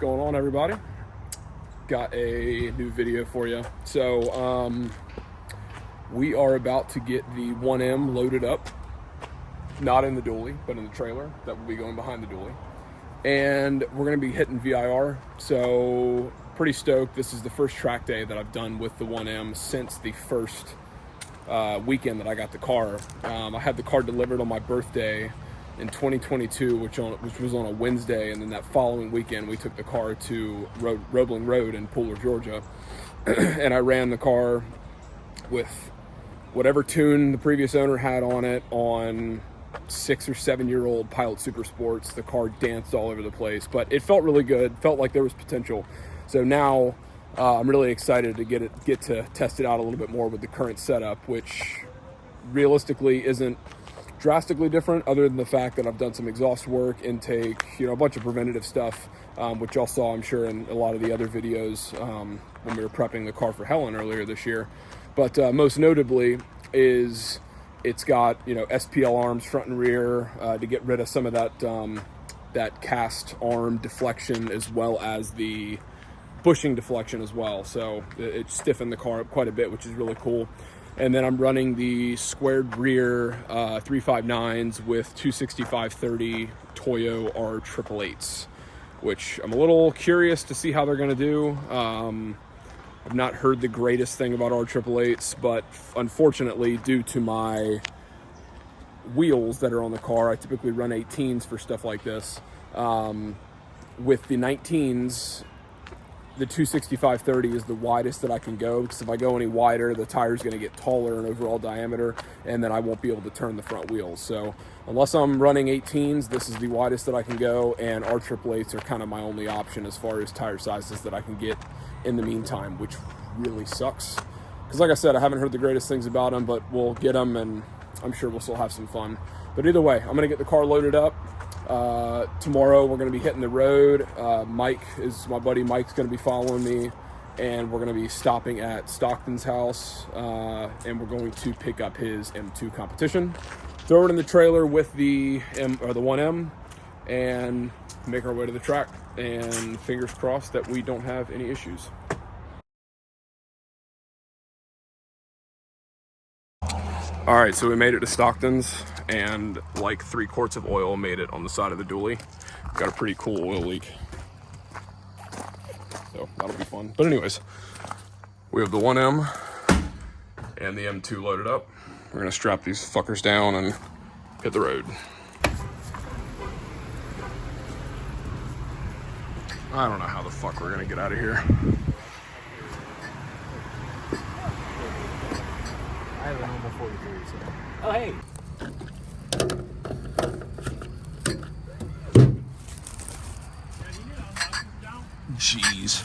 going on, everybody? Got a new video for you. So we are about to get the 1M loaded up, not in the dually but in the trailer that will be going behind the dually, and we're going to be hitting VIR. So pretty stoked. This is the first track day that I've done with the 1M since the first weekend that I got the car. I had the car delivered on my birthday in 2022, which was on a Wednesday, and then that following weekend we took the car to Roebling Road in Pooler, Georgia, and I ran the car with whatever tune the previous owner had on it on 6 or 7 year old Pilot Super Sports. The car danced all over the place, but it felt really good, felt like there was potential. So now I'm really excited to get to test it out a little bit more with the current setup, which realistically isn't drastically different, other than the fact that I've done some exhaust work, intake, a bunch of preventative stuff, which y'all saw, I'm sure, in a lot of the other videos when we were prepping the car for Helen earlier this year. But most notably is it's got SPL arms front and rear to get rid of some of that cast arm deflection, as well as the bushing deflection as well. So it stiffened the car up quite a bit, which is really cool. And then I'm running the squared rear 359s with 265/30 Toyo R888s, which I'm a little curious to see how they're going to do. I've not heard the greatest thing about R888s, but unfortunately, due to my wheels that are on the car, I typically run 18s for stuff like this. With the 19s, the 265/30 is the widest that I can go, because if I go any wider, the tire's going to get taller in overall diameter, and then I won't be able to turn the front wheels. So unless I'm running 18s, this is the widest that I can go, and R888s are kind of my only option as far as tire sizes that I can get in the meantime, which really sucks. Because like I said, I haven't heard the greatest things about them, but we'll get them, and I'm sure we'll still have some fun. But either way, I'm going to get the car loaded up. Tomorrow we're going to be hitting the road. My buddy Mike's going to be following me, and we're going to be stopping at Stockton's house, and we're going to pick up his M2 competition, throw it in the trailer with the 1M, and make our way to the track, and fingers crossed that we don't have any issues. All right, so we made it to Stockton's, and like 3 quarts of oil made it on the side of the dually. Got a pretty cool oil leak, so that'll be fun. But anyways, we have the 1M and the M2 loaded up. We're gonna strap these fuckers down and hit the road. I don't know how the fuck we're gonna get out of here. I have a normal 43, so. Oh, hey. Jeez.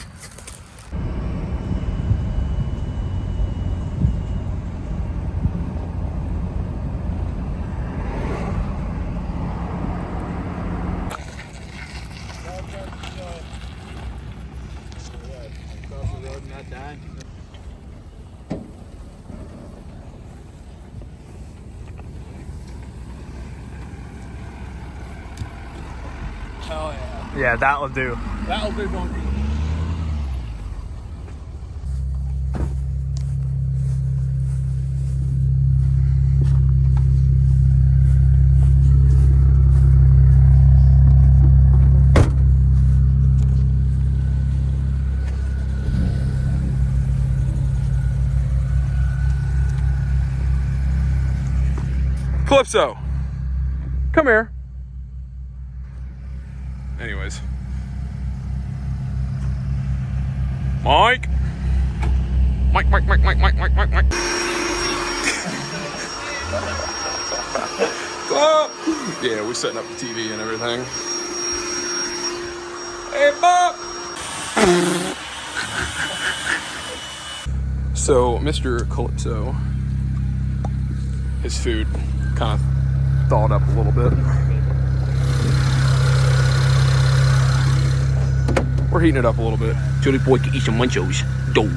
Across the road and not dying. Oh yeah. Yeah, that'll do. That'll do, donkey. Calypso, come here. Anyways, Mike. Oh! Yeah, we're setting up the TV and everything. Hey, Bob. So, Mr. Calypso, his food kind of thawed up a little bit. We're heating it up a little bit. Jody boy can eat some munchos. Dough.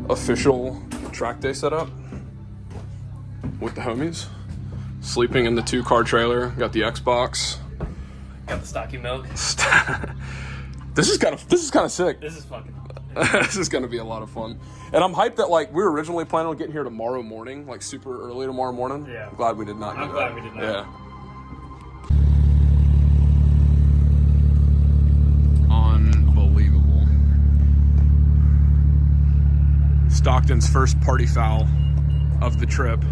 Official track day setup with the homies. Sleeping in the 2-car trailer. Got the Xbox. Got the stocky milk. This is kind of sick. This is fucking. This is going to be a lot of fun. And I'm hyped that, like, we were originally planning on getting here tomorrow morning, like super early tomorrow morning. Yeah. I'm glad we did not. I'm glad we did not. Yeah. Unbelievable. Stockton's first party foul of the trip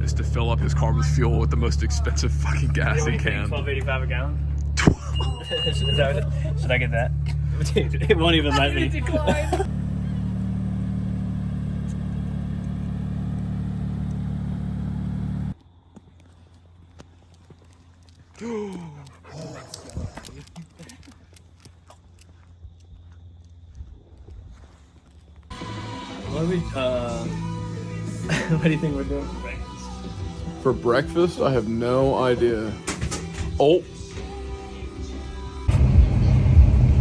is to fill up his car with fuel with the most expensive fucking gas he can. $12.85 a gallon. Should I get that? Dude, it won't even let me. What do you think we're doing for breakfast? For breakfast, I have no idea. Oh.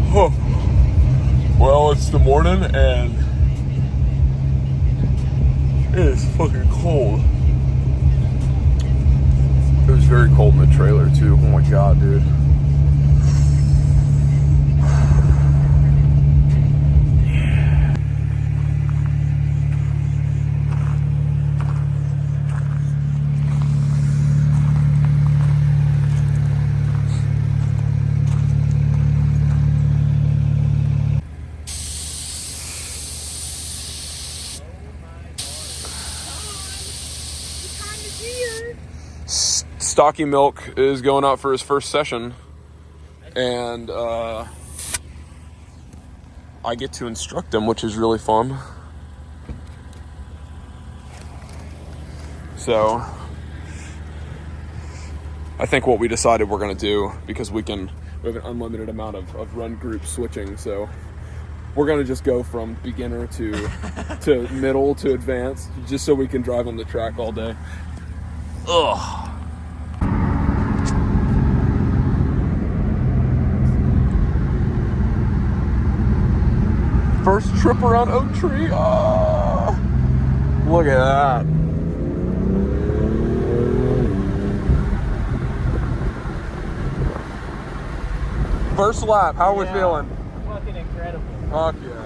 Huh. Well, it's the morning and it is fucking cold. It was very cold in the trailer too. Oh my god, dude. Stocky Milk is going out for his first session, and I get to instruct him, which is really fun. So I think what we decided we're going to do, because we have an unlimited amount of run group switching, so we're going to just go from beginner to middle to advanced, just so we can drive on the track all day. Ugh. First trip around Oak Tree. Oh, look at that. First lap, how are we feeling? Fucking incredible. Fuck yeah.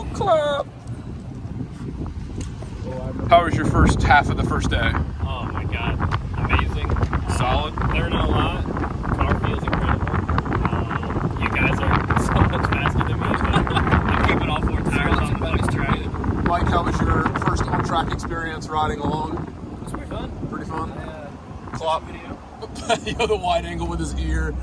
Woo! Clap! How was your first half of the first day? Oh my god, amazing. Solid? Learning a lot. Car feels incredible. You guys are so much faster than me. I'm keeping all 4 tires on the flex track. Mike, how was your first on-track experience riding along? It's pretty fun. Pretty fun? Clop video. You know, the wide angle with his ear.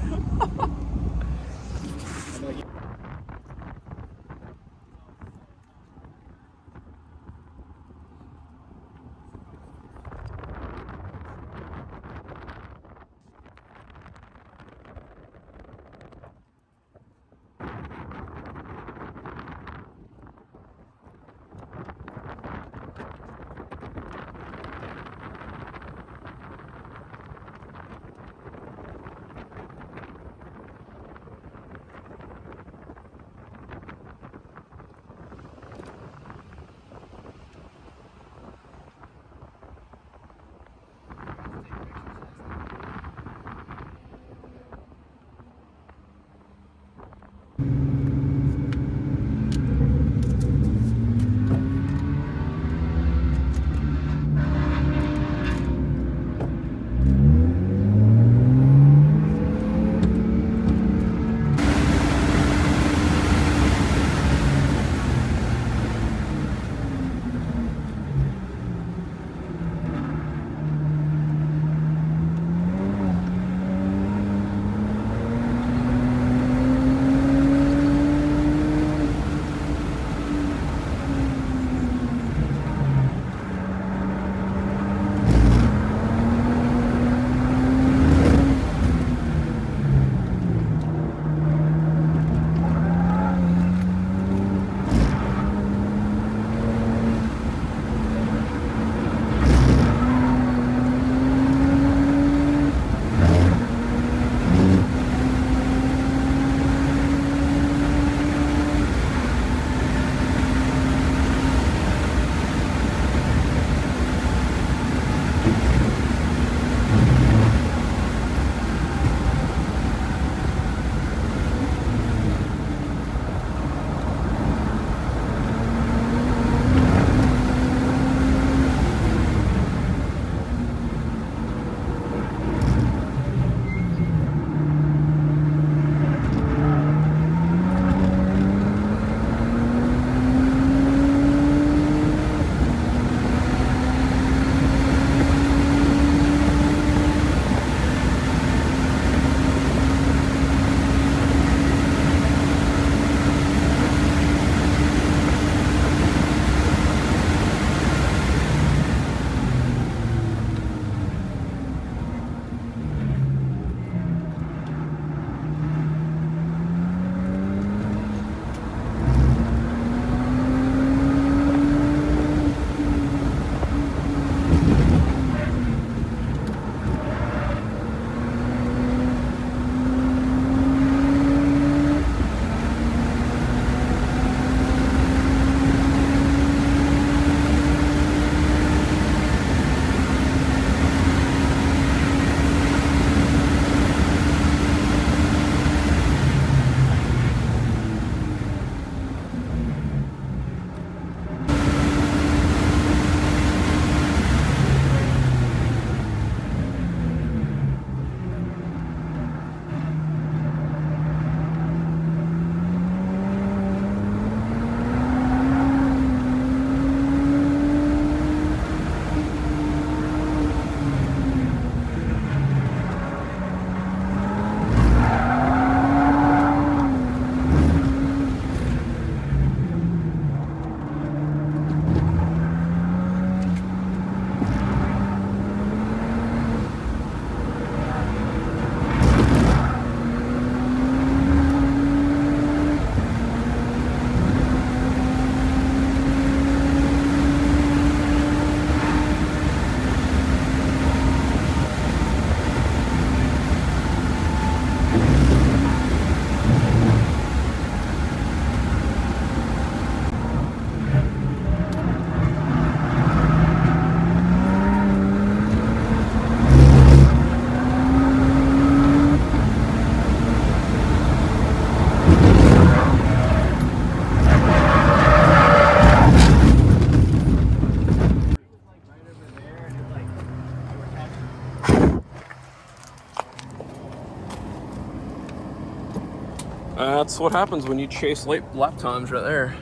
That's what happens when you chase late lap times right there.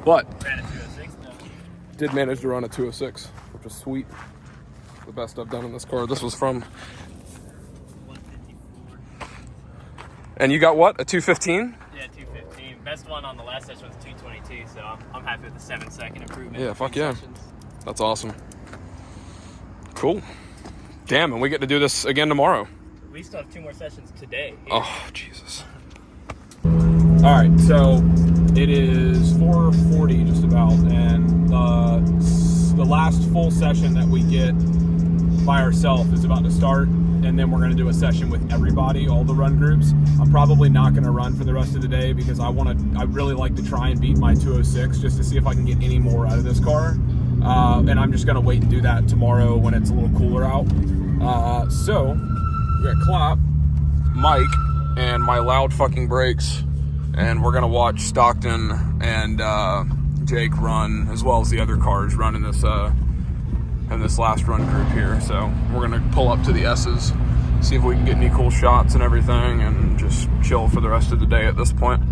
But Ran a 206 though. did manage to run a 206, which was sweet. The best I've done in this car. This was from... 154. And you got what? A 215? Yeah, 215. Best one on the last session was 222, so I'm happy with the 7-second improvement. Yeah, between fuck yeah. sessions. That's awesome. Cool. Damn, and we get to do this again tomorrow. We still have 2 more sessions today. Here. Oh, Jesus. All right, so it is 4:40 just about, and the last full session that we get by ourselves is about to start, and then we're going to do a session with everybody, all the run groups. I'm probably not going to run for the rest of the day because I really like to try and beat my 206 just to see if I can get any more out of this car. And I'm just going to wait and do that tomorrow when it's a little cooler out. So we got Clap, Mike, and my loud fucking brakes, and we're going to watch Stockton and Jake run, as well as the other cars run in this last run group here. So we're going to pull up to the S's, see if we can get any cool shots and everything, and just chill for the rest of the day at this point.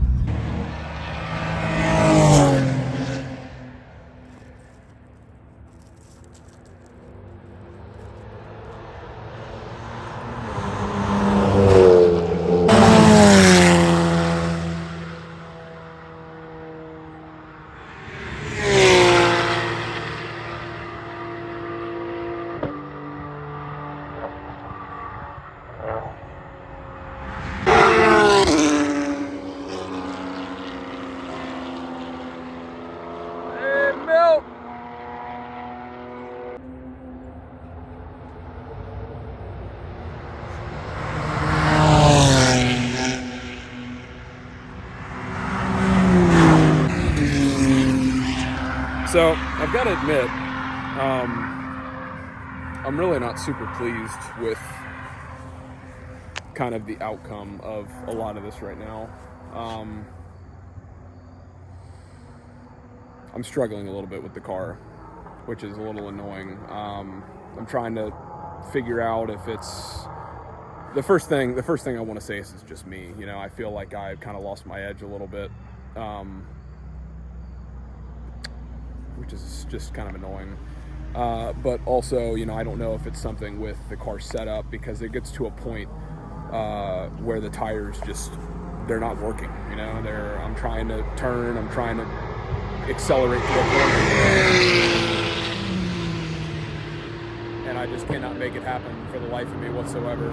So I've got to admit, I'm really not super pleased with kind of the outcome of a lot of this right now. I'm struggling a little bit with the car, which is a little annoying. I'm trying to figure out if it's the first thing I want to say is it's just me. You know, I feel like I kind of lost my edge a little bit. Which is just kind of annoying. But also, you know, I don't know if it's something with the car setup, because it gets to a point where the tires they're not working, you know. I'm trying to turn, I'm trying to accelerate to a corner, and I just cannot make it happen for the life of me whatsoever.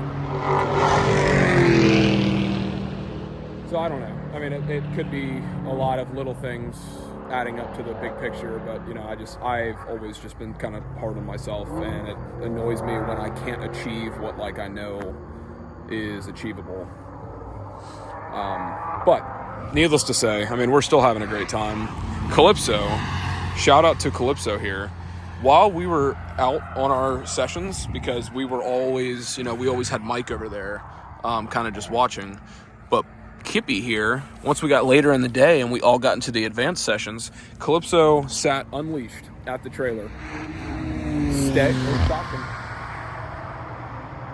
So I don't know. I mean, it could be a lot of little things adding up to the big picture, but you know, I've always just been kind of hard on myself, and it annoys me when I can't achieve what I know is achievable. But needless to say, I mean, we're still having a great time. Calypso, shout out to Calypso here. While we were out on our sessions, because we were always, you know, we always had Mike over there, kind of just watching, but Kippy here, once we got later in the day and we all got into the advanced sessions, Calypso sat unleashed at the trailer. Stay or stop him.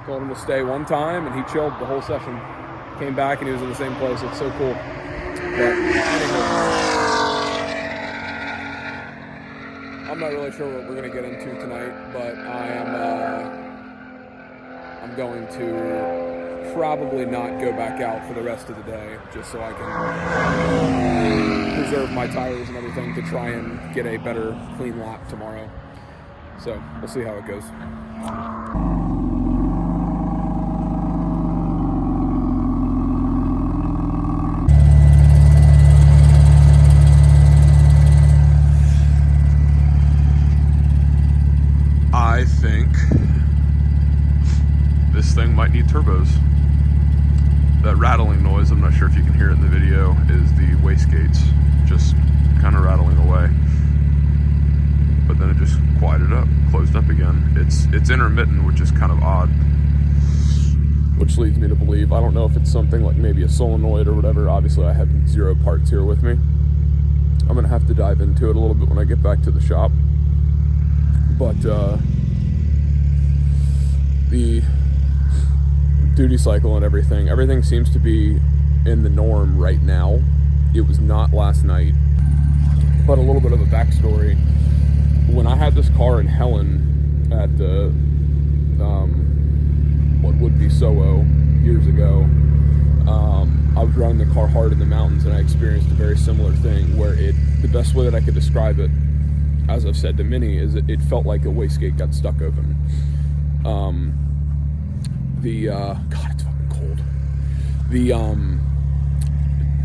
Told him to stay one time and he chilled the whole session. Came back and he was in the same place. It's so cool. But anyway, I'm not really sure what we're gonna get into tonight, but I'm going to probably not go back out for the rest of the day, just so I can preserve my tires and everything to try and get a better clean lap tomorrow. So we'll see how it goes. I think this thing might need turbos. That rattling noise, I'm not sure if you can hear it in the video, is the wastegates just kind of rattling away. But then it just quieted up, closed up again. It's intermittent, which is kind of odd. Which leads me to believe, I don't know if it's something like maybe a solenoid or whatever. Obviously I have 0 parts here with me. I'm gonna have to dive into it a little bit when I get back to the shop. But the duty cycle and everything seems to be in the norm right now. It was not last night. But a little bit of a backstory. When I had this car in Helen at the what would be SoO years ago, I was running the car hard in the mountains, and I experienced a very similar thing where the best way that I could describe it, as I've said to many, is it felt like a wastegate got stuck open. God, it's fucking cold.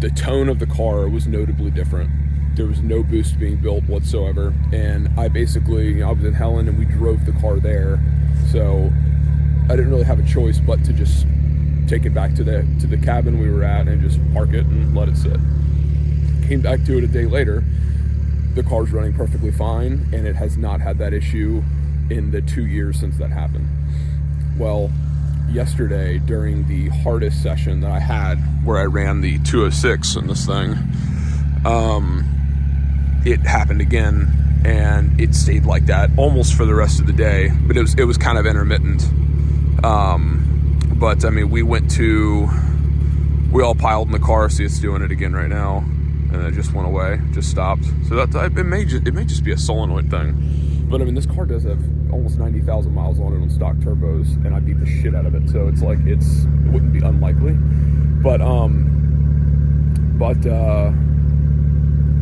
The tone of the car was notably different. There was no boost being built whatsoever, and I was in Helen, and we drove the car there, so I didn't really have a choice but to just take it back to the cabin we were at and just park it and let it sit. Came back to it a day later. The car's running perfectly fine, and it has not had that issue in the 2 years since that happened. Well, yesterday, during the hardest session that I had, where I ran the 206 in this thing, it happened again, and it stayed like that almost for the rest of the day, but it was kind of intermittent. But I mean, we all piled in the car. See, it's doing it again right now, and it just went away, just stopped. So it may just be a solenoid thing. But I mean, this car does have almost 90,000 miles on it on stock turbos, and I beat the shit out of it. So it's like it wouldn't be unlikely. But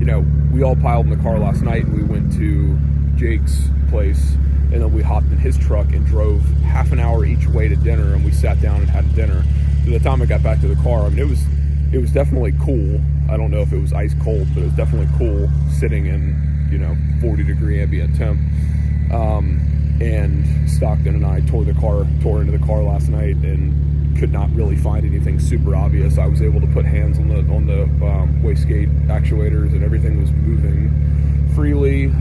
you know, we all piled in the car last night, and we went to Jake's place, and then we hopped in his truck and drove half an hour each way to dinner, and we sat down and had dinner. So the time I got back to the car, I mean, it was definitely cool. I don't know if it was ice cold, but it was definitely cool sitting in, you know, 40-degree ambient temp. And Stockton and I tore into the car last night and could not really find anything super obvious. I was able to put hands on the wastegate actuators, and everything was moving freely.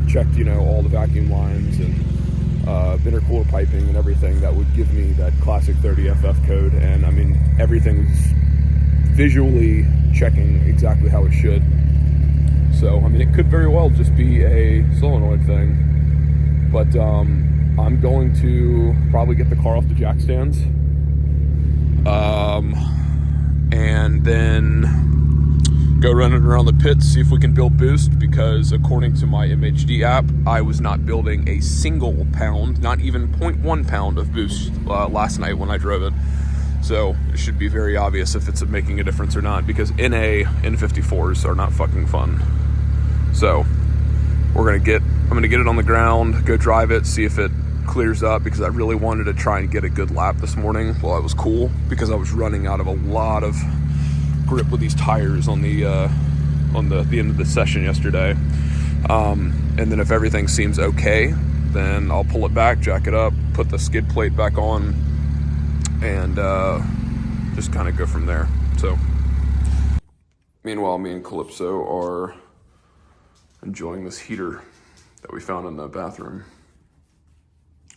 Checked, you know, all the vacuum lines and intercooler piping and everything that would give me that classic 30FF code. And I mean, everything was visually checking exactly how it should. So I mean, it could very well just be a solenoid thing. But I'm going to probably get the car off the jack stands, and then go running around the pits, see if we can build boost, because according to my MHD app, I was not building a single pound, not even 0.1 pound of boost last night when I drove it. So it should be very obvious if it's making a difference or not, because NA N54s are not fucking fun. So I'm gonna get it on the ground, go drive it, see if it clears up, because I really wanted to try and get a good lap this morning while I was cool, because I was running out of a lot of grip with these tires on the end of the session yesterday. And then if everything seems okay, then I'll pull it back, jack it up, put the skid plate back on, and just kind of go from there. So meanwhile, me and Calypso are enjoying this heater that we found in the bathroom.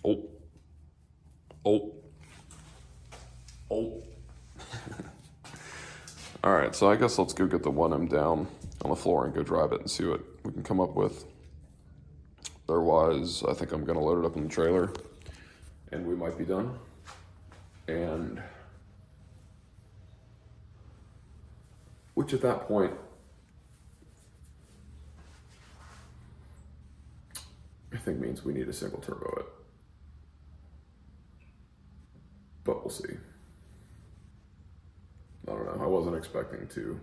Oh. All right, so I guess let's go get the 1M down on the floor and go drive it and see what we can come up with. Otherwise, I think I'm gonna load it up in the trailer and we might be done. And which at that point, I think means we need a single turbo it. But we'll see. I don't know, I wasn't expecting to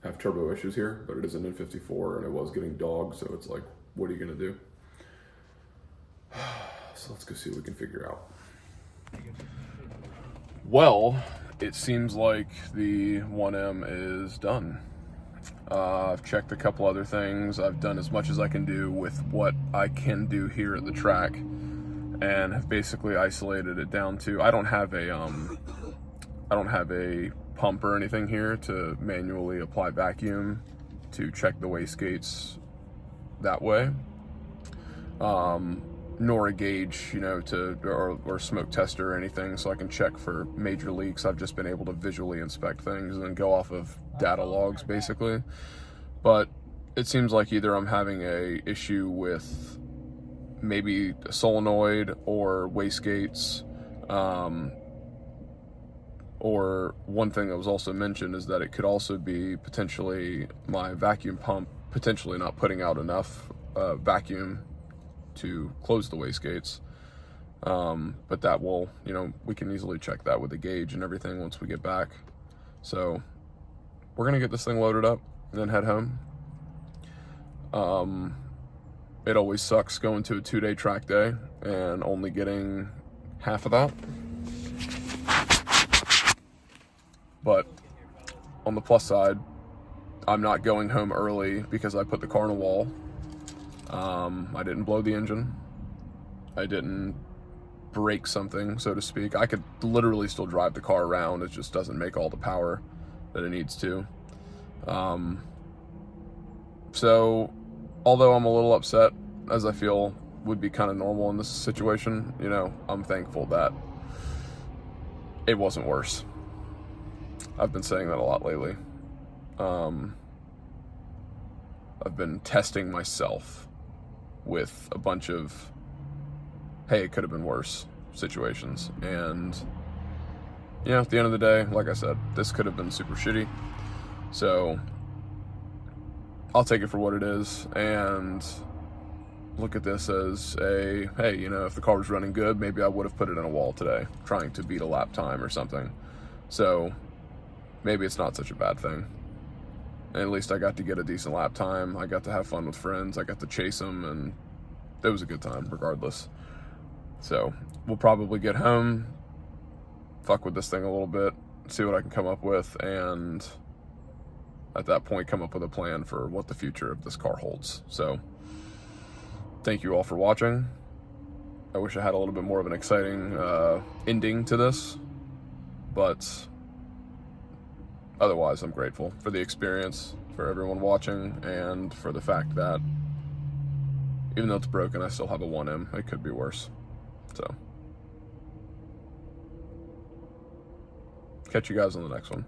have turbo issues here, but it is an N54 and it was getting dogged, so it's like, what are you gonna do? So let's go see what we can figure out. Well, it seems like the 1M is done. I've checked a couple other things. I've done as much as I can do with what I can do here at the track, and have basically isolated it down to, I don't have a pump or anything here to manually apply vacuum to check the wastegates that way, nor a gauge, you know, or smoke tester or anything, so I can check for major leaks. I've just been able to visually inspect things and then go off of data logs basically. But it seems like either I'm having a issue with maybe a solenoid or wastegates, Or one thing that was also mentioned is that it could also be potentially my vacuum pump potentially not putting out enough vacuum to close the wastegates. But that will, you know, we can easily check that with the gauge and everything once we get back. So we're gonna get this thing loaded up and then head home. It always sucks going to a 2-day track day and only getting half of that. But on the plus side, I'm not going home early because I put the car in a wall. I didn't blow the engine. I didn't break something, so to speak. I could literally still drive the car around. It just doesn't make all the power that it needs to. So although I'm a little upset, as I feel would be kind of normal in this situation, you know, I'm thankful that it wasn't worse. I've been saying that a lot lately. I've been testing myself with a bunch of, hey, it could have been worse situations. And, you know, at the end of the day, like I said, this could have been super shitty. So I'll take it for what it is and look at this as a, hey, you know, if the car was running good, maybe I would have put it in a wall today, trying to beat a lap time or something. So maybe it's not such a bad thing. And at least I got to get a decent lap time. I got to have fun with friends. I got to chase them, and it was a good time regardless. So we'll probably get home, fuck with this thing a little bit, see what I can come up with, and at that point come up with a plan for what the future of this car holds. So thank you all for watching. I wish I had a little bit more of an exciting ending to this, but otherwise I'm grateful for the experience, for everyone watching, and for the fact that even though it's broken, I still have a 1M. It could be worse. So catch you guys on the next one.